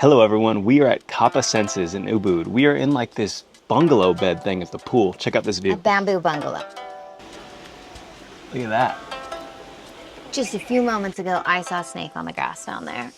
Hello everyone, we are at Kappa Senses in Ubud. We are in like this bungalow bed thing at the pool. Check out this view. A bamboo bungalow. Look at that. Just a few moments ago, I saw a snake on the grass down there.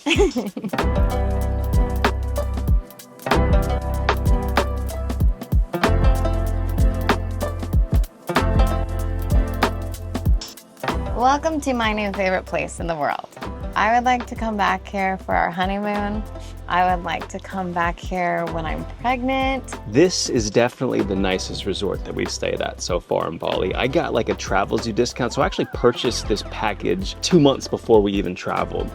Welcome to my new favorite place in the world. I would like to come back here for our honeymoon. I would like to come back here when I'm pregnant. This is definitely the nicest resort that we've stayed at so far in Bali. I got like a Travelzoo discount, so I actually purchased this package 2 months before we even traveled.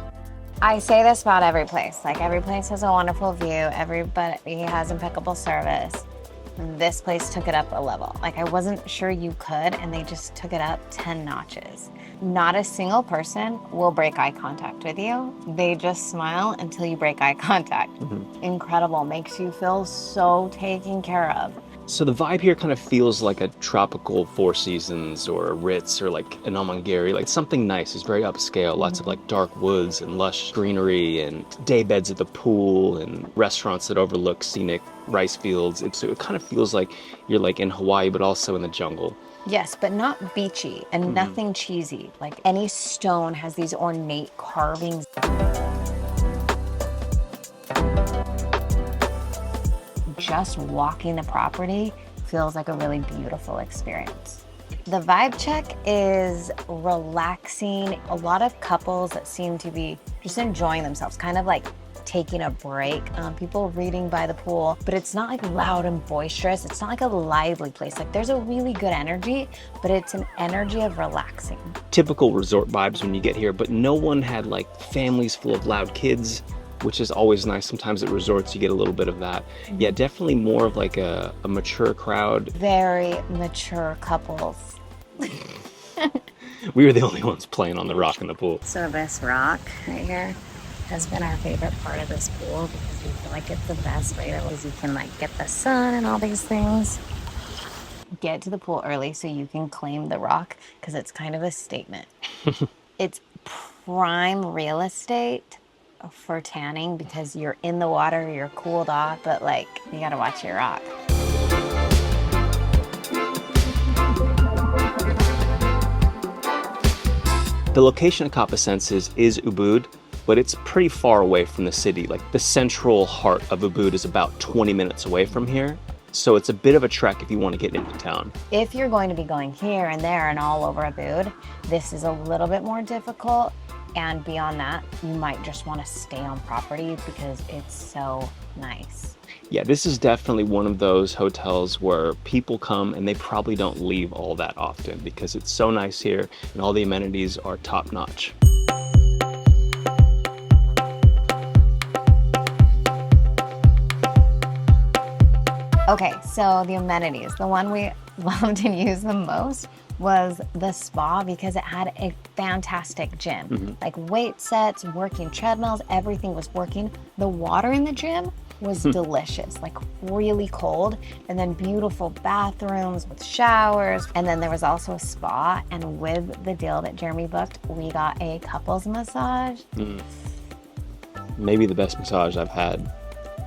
I say this about every place. Like, every place has a wonderful view. Everybody has impeccable service. This place took it up a level. Like, I wasn't sure you could, and they just took it up 10 notches. Not a single person will break eye contact with you. They just smile until you break eye contact. Incredible, makes you feel so taken care of. So the vibe here kind of feels like a tropical Four Seasons or a Ritz or like an Amangiri, like something nice. It's very upscale, lots of like dark woods and lush greenery and day beds at the pool and restaurants that overlook scenic rice fields. So it kind of feels like you're like in Hawaii, but also in the jungle. Yes, but not beachy and nothing cheesy. Like, any stone has these ornate carvings. Just walking the property feels like a really beautiful experience. The vibe check is relaxing. A lot of couples that seem to be just enjoying themselves, kind of like taking a break. People reading by the pool, but it's not like loud and boisterous. It's not like a lively place. Like, there's a really good energy, but it's an energy of relaxing. Typical resort vibes when you get here, but no one had like families full of loud kids, which is always nice. Sometimes at resorts you get a little bit of that. Yeah, definitely more of like a mature crowd. Very mature couples. We were the only ones playing on the rock in the pool. So this rock right here has been our favorite part of this pool because we feel like it's the best way because you can like get the sun and all these things. Get to the pool early so you can claim the rock because it's kind of a statement. It's prime real estate for tanning because you're in the water, you're cooled off, but like, you gotta watch your rock. The location of Kappa Senses is Ubud, but it's pretty far away from the city. Like, the central heart of Ubud is about 20 minutes away from here. So it's a bit of a trek if you want to get into town. If you're going to be going here and there and all over Ubud, this is a little bit more difficult. And beyond that, you might just want to stay on property because it's so nice. Yeah, this is definitely one of those hotels where people come and they probably don't leave all that often because it's so nice here and all the amenities are top notch. Okay, so the amenities, the one we loved and used the most was the spa because it had a fantastic gym. Like, weight sets, working treadmills, everything was working. The water in the gym was delicious, like really cold, and then beautiful bathrooms with showers. And then there was also a spa, and with the deal that Jeremy booked, we got a couples massage. Maybe the best massage I've had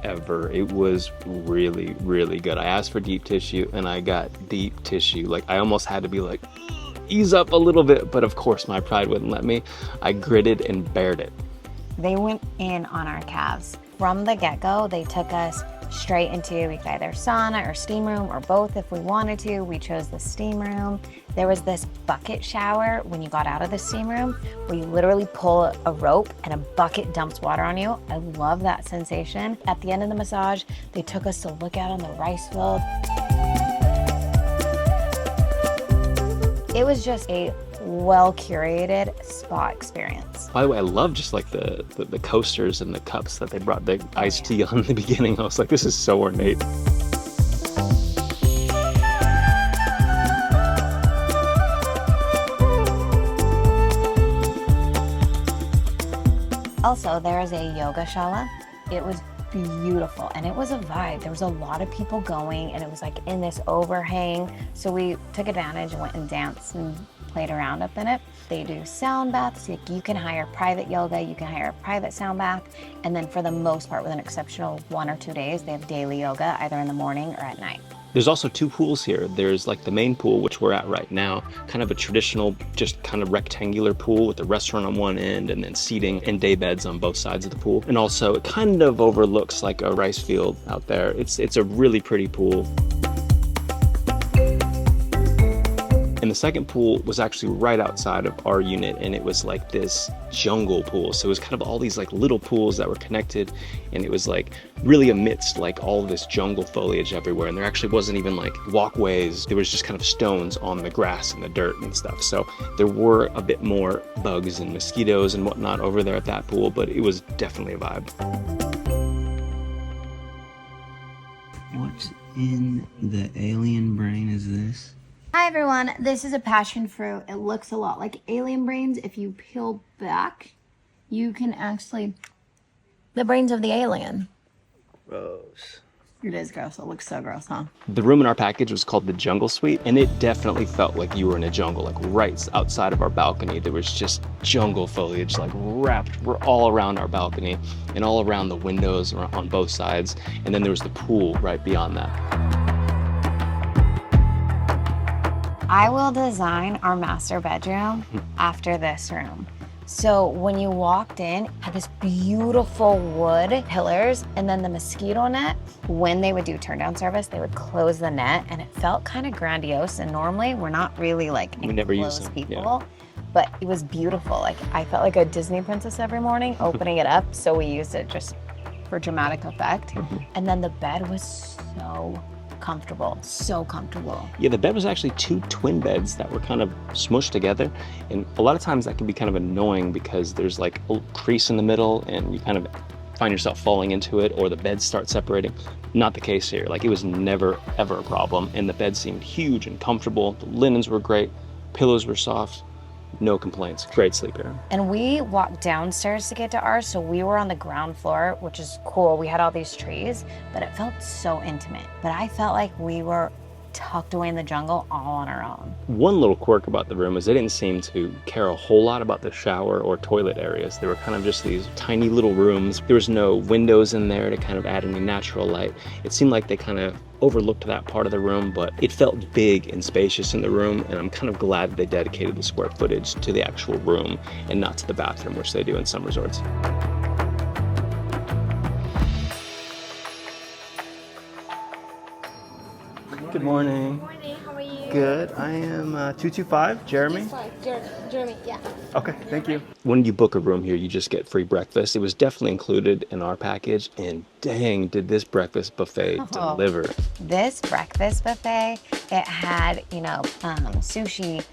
ever. It was really, really good. I asked for deep tissue and I got deep tissue. Like, I almost had to be like, ease up a little bit, but of course my pride wouldn't let me. I gritted and bared it. They went in on our calves. From the get-go, they took us straight into either sauna or steam room or both if we wanted to. We chose the steam room. There was this bucket shower when you got out of the steam room where you literally pull a rope and a bucket dumps water on you. I love that sensation. At the end of the massage, they took us to look out on the rice field. It was just a well-curated spa experience. By the way, I love just like the coasters and the cups that they brought the iced tea on in the beginning. I was like, this is so ornate. Also, there is a yoga shala. It was beautiful and it was a vibe. There was a lot of people going and it was like in this overhang. So we took advantage and went and danced and played around up in it. They do sound baths. Like you can hire private yoga, you can hire a private sound bath. And then for the most part, with an exceptional 1 or 2 days, they have daily yoga either in the morning or at night. There's also 2 pools here. There's like the main pool, which we're at right now, kind of a traditional, just kind of rectangular pool with a restaurant on one end and then seating and day beds on both sides of the pool. And also it kind of overlooks like a rice field out there. It's a really pretty pool. And the second pool was actually right outside of our unit, and it was like this jungle pool. So it was kind of all these like little pools that were connected, and it was like really amidst like all this jungle foliage everywhere. And there actually wasn't even like walkways. There was just kind of stones on the grass and the dirt and stuff. So there were a bit more bugs and mosquitoes and whatnot over there at that pool, but it was definitely a vibe. What in the alien brain is this? Hi everyone, this is a passion fruit. It looks a lot like alien brains. If you peel back, you can actually, the brains of the alien. Gross. It is gross. It looks so gross, huh? The room in our package was called the Jungle Suite, and it definitely felt like you were in a jungle, like right outside of our balcony. There was just jungle foliage like wrapped, we're all around our balcony and all around the windows on both sides. And then there was the pool right beyond that. I will design our master bedroom after this room. So when you walked in, it had this beautiful wood pillars, and then the mosquito net, when they would do turn down service, they would close the net, and it felt kind of grandiose. And normally we're not really like enclosed people, yeah. But it was beautiful. Like I felt like a Disney princess every morning opening it up. So we used it just for dramatic effect. And then the bed was so comfortable, so comfortable. Yeah, the bed was actually 2 twin beds that were kind of smushed together, and a lot of times that can be kind of annoying because there's like a crease in the middle and you kind of find yourself falling into it, or the beds start separating. Not the case here. Like it was never ever a problem, and the bed seemed huge and comfortable. The linens were great, pillows were soft. No complaints. Great sleep here. And we walked downstairs to get to ours, so we were on the ground floor, which is cool. We had all these trees, but it felt so intimate. But I felt like we were tucked away in the jungle all on our own. One little quirk about the room is they didn't seem to care a whole lot about the shower or toilet areas. They were kind of just these tiny little rooms. There was no windows in there to kind of add any natural light. It seemed like they kind of overlooked that part of the room, but it felt big and spacious in the room, and I'm kind of glad that they dedicated the square footage to the actual room and not to the bathroom, which they do in some resorts. Good morning. Good morning, how are you? Good. I am 225, Jeremy. Jeremy, yeah. Okay, thank you. When you book a room here, you just get free breakfast. It was definitely included in our package, and dang, did this breakfast buffet deliver. This breakfast buffet, it had, sushi,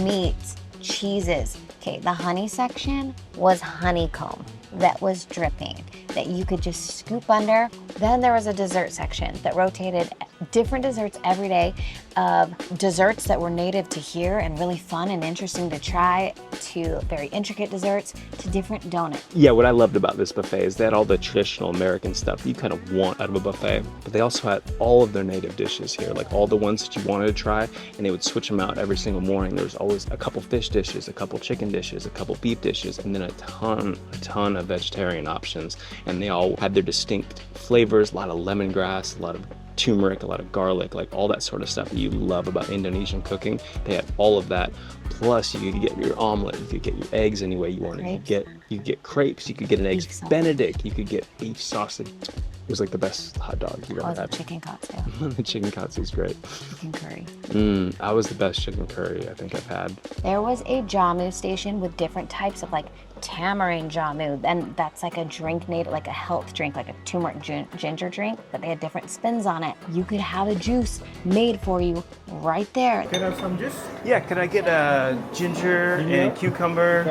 meats, cheeses. Okay, the honey section was honeycomb that was dripping that you could just scoop under. Then there was a dessert section that rotated different desserts every day, of desserts that were native to here and really fun and interesting to try, to very intricate desserts, to different donuts. Yeah, what I loved about this buffet is they had all the traditional American stuff you kind of want out of a buffet, but they also had all of their native dishes here, like all the ones that you wanted to try, and they would switch them out every single morning. There was always a couple fish dishes, a couple chicken dishes, a couple beef dishes, and then a ton of vegetarian options, and they all had their distinct flavors, a lot of lemongrass, a lot of turmeric, a lot of garlic, like all that sort of stuff that you love about Indonesian cooking. They had all of that. Plus, you could get your omelet, you could get your eggs any way you wanted. You could get crepes, you could get an eggs Benedict, you could get beef sausage. It was like the best hot dog you've ever had. Chicken katsu. The chicken katsu is great. Chicken curry. That was the best chicken curry I think I've had. There was a jamu station with different types of like tamarind jamu, and that's like a drink made like a health drink, like a turmeric ginger drink, but they had different spins on it. You could have a juice made for you right there. Can I have some juice? Yeah, could I get a ginger and cucumber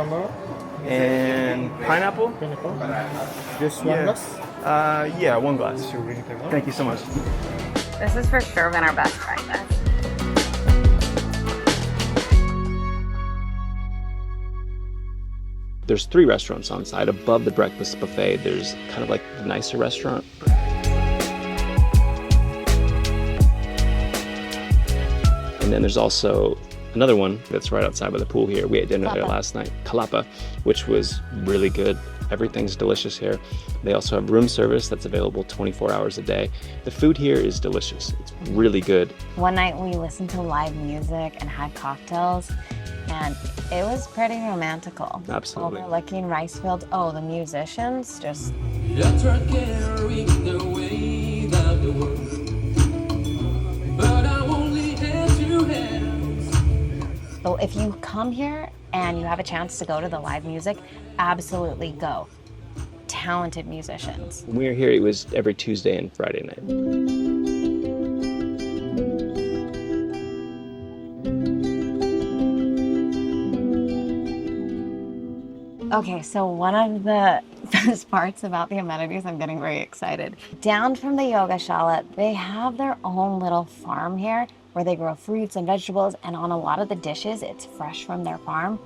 and pineapple? Just one glass? Yeah, one glass. Thank you so much. This has for sure been our best breakfast. There's 3 restaurants on site. Above the breakfast buffet, there's kind of like the nicer restaurant. And then there's also Another one that's right outside by the pool here. We ate dinner there Kappa. last night, Kappa, which was really good. Everything's delicious here. They also have room service that's available 24 hours a day. The food here is delicious. It's really good. One night we listened to live music and had cocktails, and it was pretty romantical. Absolutely. Overlooking rice fields. Oh, the musicians just. So if you come here and you have a chance to go to the live music, absolutely go. Talented musicians. When we were here, it was every Tuesday and Friday night. Okay, so one of the best parts about the amenities, I'm getting very excited. Down from the yogashala, they have their own little farm here where they grow fruits and vegetables, and on a lot of the dishes, it's fresh from their farm,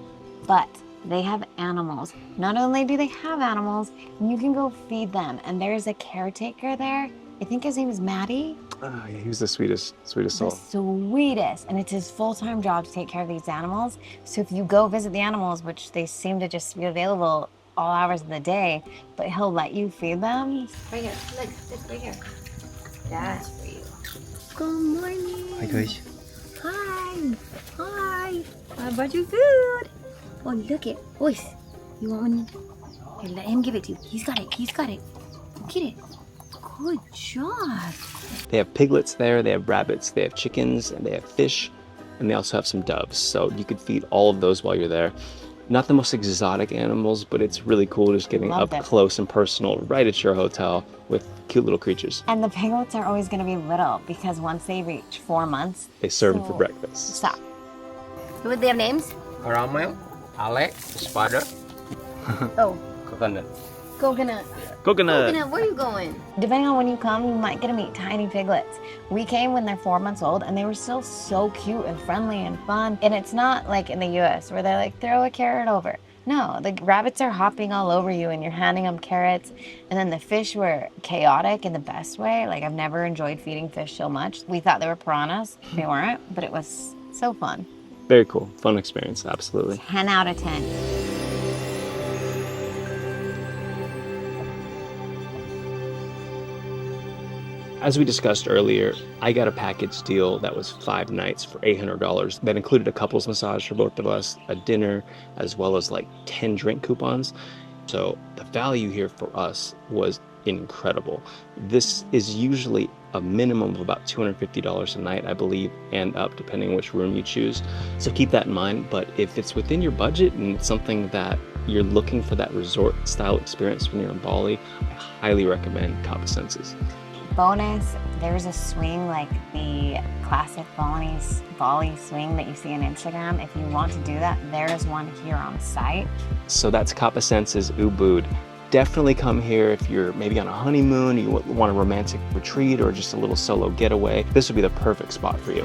but they have animals. Not only do they have animals, you can go feed them, and there's a caretaker there. I think his name is Matty. Oh, yeah, he was the sweetest The soul. sweetest, and it's his full-time job to take care of these animals. So if you go visit the animals, which they seem to just be available all hours of the day, but he'll let you feed them. Right here. Look, this right here. That's for you. Good morning. Hi, guys. Hi. Hi. I brought you food. Oh, look it. Voice. You want one? Here, let him give it to you. He's got it. He's got it. Get it. Good job. They have piglets there, they have rabbits, they have chickens, and they have fish, and they also have some doves. So you could feed all of those while you're there. Not the most exotic animals, but it's really cool just getting Loved up it. close and personal right at your hotel with cute little creatures. And the piglets are always going to be little because once they reach 4 months, They serve them for So- breakfast. stop. Would they have names? Caramel, Alex, Spider, Oh, Coconut. coconut. Coconut! Coconut, where are you going? Depending on when you come, you might get to meet tiny piglets. We came when they're 4 months old, and they were still so cute and friendly and fun. And it's not like in the US where they're like, throw a carrot over. No, the rabbits are hopping all over you and you're handing them carrots. And then the fish were chaotic in the best way. Like, I've never enjoyed feeding fish so much. We thought they were piranhas. They weren't, but it was so fun. Very cool. Fun experience, absolutely. 10 out of 10. As we discussed earlier, I got a package deal that was 5 nights for $800. That included a couples massage for both of us, a dinner, as well as like 10 drink coupons. So the value here for us was incredible. This is usually a minimum of about $250 a night, I believe, and up depending which room you choose. So keep that in mind. But if it's within your budget and it's something that you're looking for that resort style experience when you're in Bali, I highly recommend Kappa Senses. Bonus, there's a swing like the classic Bali swing that you see on Instagram. If you want to do that, there's one here on site. So that's Kappa Senses Ubud. Definitely come here if you're maybe on a honeymoon, you want a romantic retreat, or just a little solo getaway. This would be the perfect spot for you.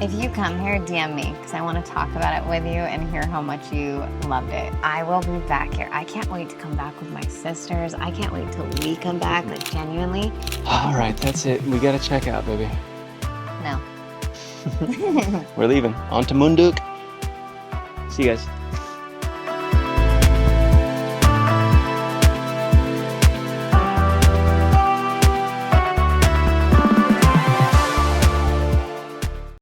If you come here, DM me because I want to talk about it with you and hear how much you loved it. I will be back here. I can't wait to come back with my sisters. I can't wait till we come back, like genuinely. All right, that's it. We gotta check out, baby. No. We're leaving. On to Munduk. See you guys.